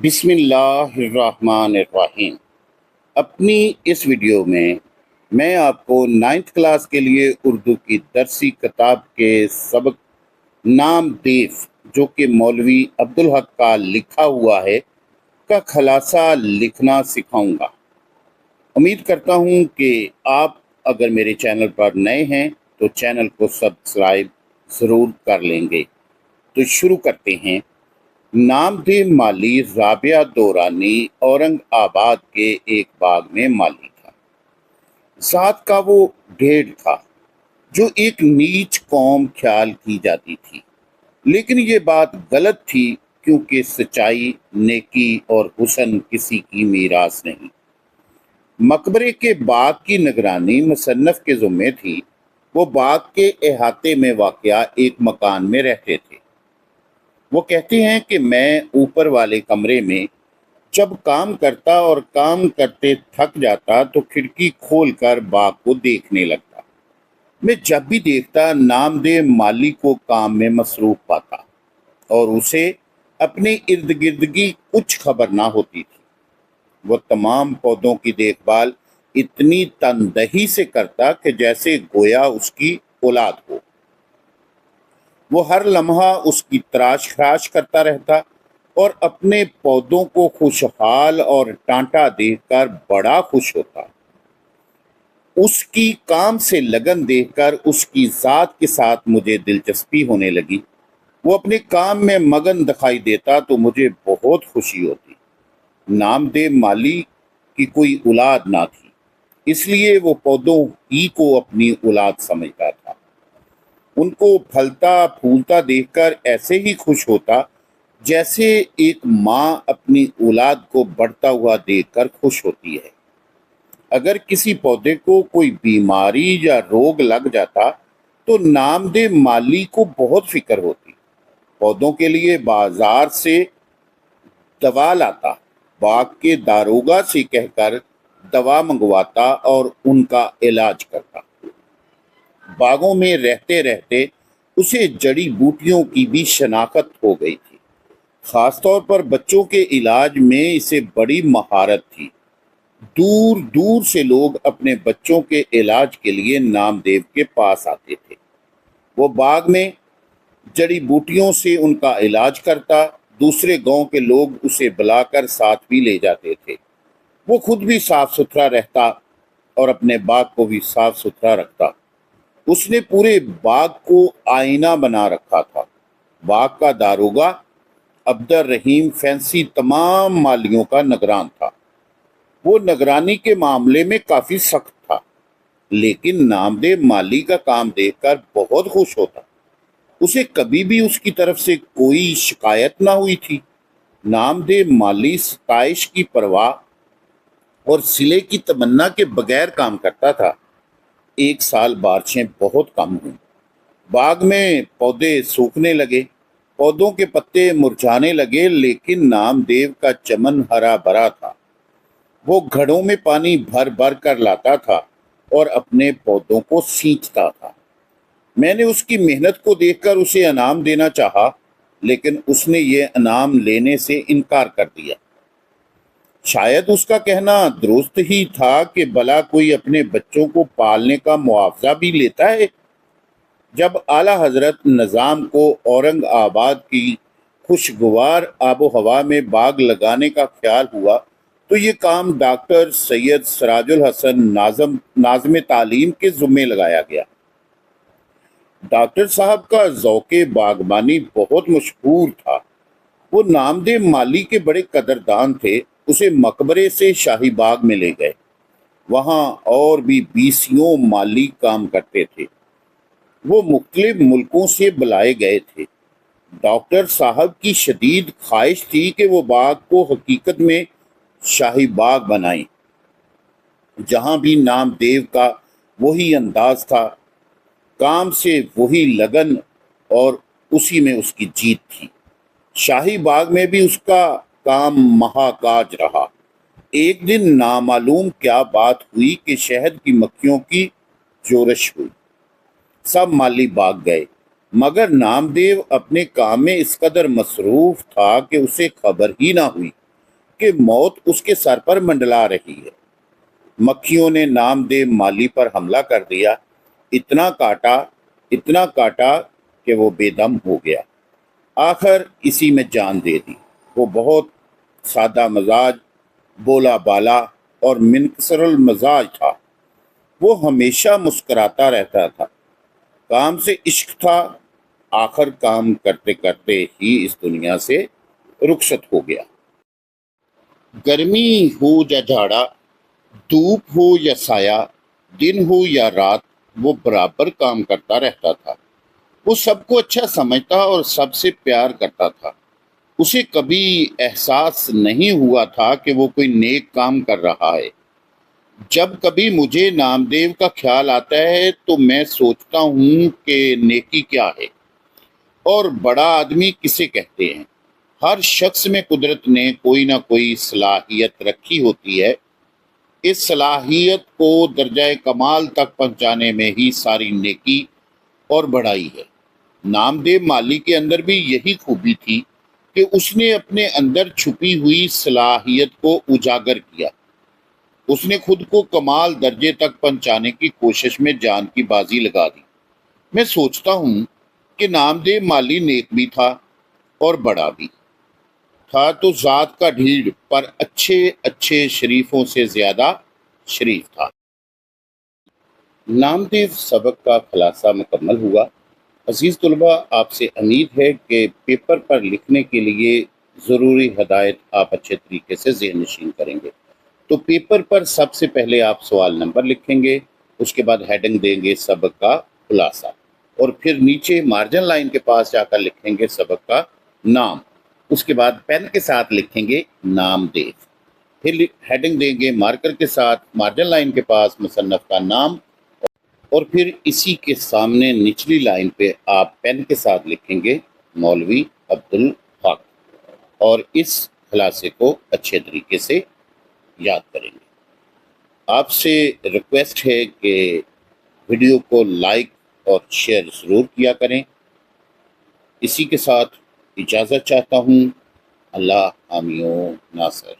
بسم اللہ الرحمن الرحیم۔ اپنی اس ویڈیو میں آپ کو 9th کلاس کے لیے اردو کی درسی کتاب کے سبق نام دیو جو کہ مولوی عبدالحق کا لکھا ہوا ہے کا خلاصہ لکھنا سکھاؤں گا۔ امید کرتا ہوں کہ آپ اگر میرے چینل پر نئے ہیں تو چینل کو سبسکرائب ضرور کر لیں گے۔ تو شروع کرتے ہیں۔ نام دیو مالی رابعہ دورانی اورنگ آباد کے ایک باغ میں مالی تھا۔ ذات کا وہ ڈھیڑ تھا جو ایک نیچ قوم خیال کی جاتی تھی، لیکن یہ بات غلط تھی کیونکہ سچائی، نیکی اور حسن کسی کی میراث نہیں۔ مقبرے کے باغ کی نگرانی مصنف کے ذمے تھی۔ وہ باغ کے احاطے میں واقع ایک مکان میں رہتے تھے۔ وہ کہتے ہیں کہ میں اوپر والے کمرے میں جب کام کرتا اور کام کرتے تھک جاتا تو کھڑکی کھول کر باغ کو دیکھنے لگتا۔ میں جب بھی دیکھتا نامدیو مالی کو کام میں مصروف پاتا اور اسے اپنے ارد گرد کی کچھ خبر نہ ہوتی تھی۔ وہ تمام پودوں کی دیکھ بھال اتنی تندہی سے کرتا کہ جیسے گویا اس کی اولاد ہو۔ وہ ہر لمحہ اس کی تراش خراش کرتا رہتا اور اپنے پودوں کو خوشحال اور ٹانٹا دیکھ کر بڑا خوش ہوتا۔ اس کی کام سے لگن دیکھ کر اس کی ذات کے ساتھ مجھے دلچسپی ہونے لگی۔ وہ اپنے کام میں مگن دکھائی دیتا تو مجھے بہت خوشی ہوتی۔ نامدیو مالی کی کوئی اولاد نہ تھی، اس لیے وہ پودوں ہی کو اپنی اولاد سمجھتا تھا۔ ان کو پھلتا پھولتا دیکھ کر ایسے ہی خوش ہوتا جیسے ایک ماں اپنی اولاد کو بڑھتا ہوا دیکھ کر خوش ہوتی ہے۔ اگر کسی پودے کو کوئی بیماری یا روگ لگ جاتا تو نامدیو مالی کو بہت فکر ہوتی۔ پودوں کے لیے بازار سے دوا لاتا، باغ کے داروغہ سے کہہ کر دوا منگواتا اور ان کا علاج کرتا۔ باغوں میں رہتے رہتے اسے جڑی بوٹیوں کی بھی شناخت ہو گئی تھی۔ خاص طور پر بچوں کے علاج میں اسے بڑی مہارت تھی۔ دور دور سے لوگ اپنے بچوں کے علاج کے لیے نامدیو کے پاس آتے تھے۔ وہ باغ میں جڑی بوٹیوں سے ان کا علاج کرتا، دوسرے گاؤں کے لوگ اسے بلا کر ساتھ بھی لے جاتے تھے۔ وہ خود بھی صاف ستھرا رہتا اور اپنے باغ کو بھی صاف ستھرا رکھتا۔ اس نے پورے باغ کو آئینہ بنا رکھا تھا۔ باغ کا داروغہ عبدالرحیم فینسی تمام مالیوں کا نگران تھا۔ وہ نگرانی کے معاملے میں کافی سخت تھا، لیکن نامدیو مالی کا کام دیکھ کر بہت خوش ہوتا۔ اسے کبھی بھی اس کی طرف سے کوئی شکایت نہ ہوئی تھی۔ نامدیو مالی ستائش کی پرواہ اور صلے کی تمنا کے بغیر کام کرتا تھا۔ ایک سال بارشیں بہت کم ہوئیں۔ باغ میں پودے سوکھنے لگے، پودوں کے پتے مرجھانے لگے، لیکن نامدیو کا چمن ہرا بھرا تھا۔ وہ گھڑوں میں پانی بھر بھر کر لاتا تھا اور اپنے پودوں کو سینچتا تھا۔ میں نے اس کی محنت کو دیکھ کر اسے انعام دینا چاہا، لیکن اس نے یہ انعام لینے سے انکار کر دیا۔ شاید اس کا کہنا درست ہی تھا کہ بھلا کوئی اپنے بچوں کو پالنے کا معاوضہ بھی لیتا ہے۔ جب اعلیٰ حضرت نظام کو اورنگ آباد کی خوشگوار آب و ہوا میں باغ لگانے کا خیال ہوا تو یہ کام ڈاکٹر سید سراج الحسن ناظم تعلیم کے ذمے لگایا گیا۔ ڈاکٹر صاحب کا ذوق باغبانی بہت مشہور تھا۔ وہ نامدیو مالی کے بڑے قدردان تھے۔ اسے مقبرے سے شاہی باغ میں لے گئے۔ وہاں اور بھی 20 مالی کام کرتے تھے۔ وہ مختلف ملکوں سے بلائے گئے تھے۔ ڈاکٹر صاحب کی شدید خواہش تھی کہ وہ باغ کو حقیقت میں شاہی باغ بنائیں۔ جہاں بھی نامدیو کا وہی انداز تھا، کام سے وہی لگن اور اسی میں اس کی جیت تھی۔ شاہی باغ میں بھی اس کا کام مہاکاج رہا۔ ایک دن نامعلوم کیا بات ہوئی کہ شہد کی مکھیوں کی جورش ہوئی۔ سب مالی باغ گئے، مگر نامدیو اپنے کام میں اس قدر مصروف تھا کہ اسے خبر ہی نہ ہوئی۔ کہ موت اس کے سر پر منڈلا رہی ہے۔ مکھیوں نے نامدیو مالی پر حملہ کر دیا، اتنا کاٹا کہ وہ بے دم ہو گیا۔ آخر اسی میں جان دے دی۔ وہ بہت سادہ مزاج، بولا بالا اور منکسر المزاج تھا۔ وہ ہمیشہ مسکراتا رہتا تھا۔ کام سے عشق تھا۔ آخر کام کرتے کرتے ہی اس دنیا سے رخصت ہو گیا۔ گرمی ہو یا جھاڑا، دھوپ ہو یا سایہ، دن ہو یا رات، وہ برابر کام کرتا رہتا تھا۔ وہ سب کو اچھا سمجھتا اور سب سے پیار کرتا تھا۔ اسے کبھی احساس نہیں ہوا تھا کہ وہ کوئی نیک کام کر رہا ہے۔ جب کبھی مجھے نامدیو کا خیال آتا ہے تو میں سوچتا ہوں کہ نیکی کیا ہے اور بڑا آدمی کسے کہتے ہیں۔ ہر شخص میں قدرت نے کوئی نہ کوئی صلاحیت رکھی ہوتی ہے۔ اس صلاحیت کو درجہ کمال تک پہنچانے میں ہی ساری نیکی اور بڑائی ہے۔ نامدیو مالی کے اندر بھی یہی خوبی تھی کہ اس نے اپنے اندر چھپی ہوئی صلاحیت کو اجاگر کیا۔ اس نے خود کو کمال درجے تک پہنچانے کی کوشش میں جان کی بازی لگا دی۔ میں سوچتا ہوں کہ نامدیو مالی نیک بھی تھا اور بڑا بھی تھا، تو ذات کا ڈھیڑ پر اچھے شریفوں سے زیادہ شریف تھا۔ نامدیو سبق کا خلاصہ مکمل ہوا۔ عزیز طلباء، آپ سے امید ہے کہ پیپر پر لکھنے کے لیے ضروری ہدایت آپ اچھے طریقے سے ذہن نشین کریں گے۔ تو پیپر پر سب سے پہلے آپ سوال نمبر لکھیں گے، اس کے بعد ہیڈنگ دیں گے سبق کا خلاصہ، اور پھر نیچے مارجن لائن کے پاس جا کر لکھیں گے سبق کا نام، اس کے بعد پین کے ساتھ لکھیں گے نامدیو، پھر ہیڈنگ دیں گے مارکر کے ساتھ مارجن لائن کے پاس مصنف کا نام، اور پھر اسی کے سامنے نچلی لائن پہ آپ پین کے ساتھ لکھیں گے مولوی عبدالحق، اور اس خلاصے کو اچھے طریقے سے یاد کریں گے۔ آپ سے ریکویسٹ ہے کہ ویڈیو کو لائک اور شیئر ضرور کیا کریں۔ اسی کے ساتھ اجازت چاہتا ہوں۔ اللہ حامی و ناصر۔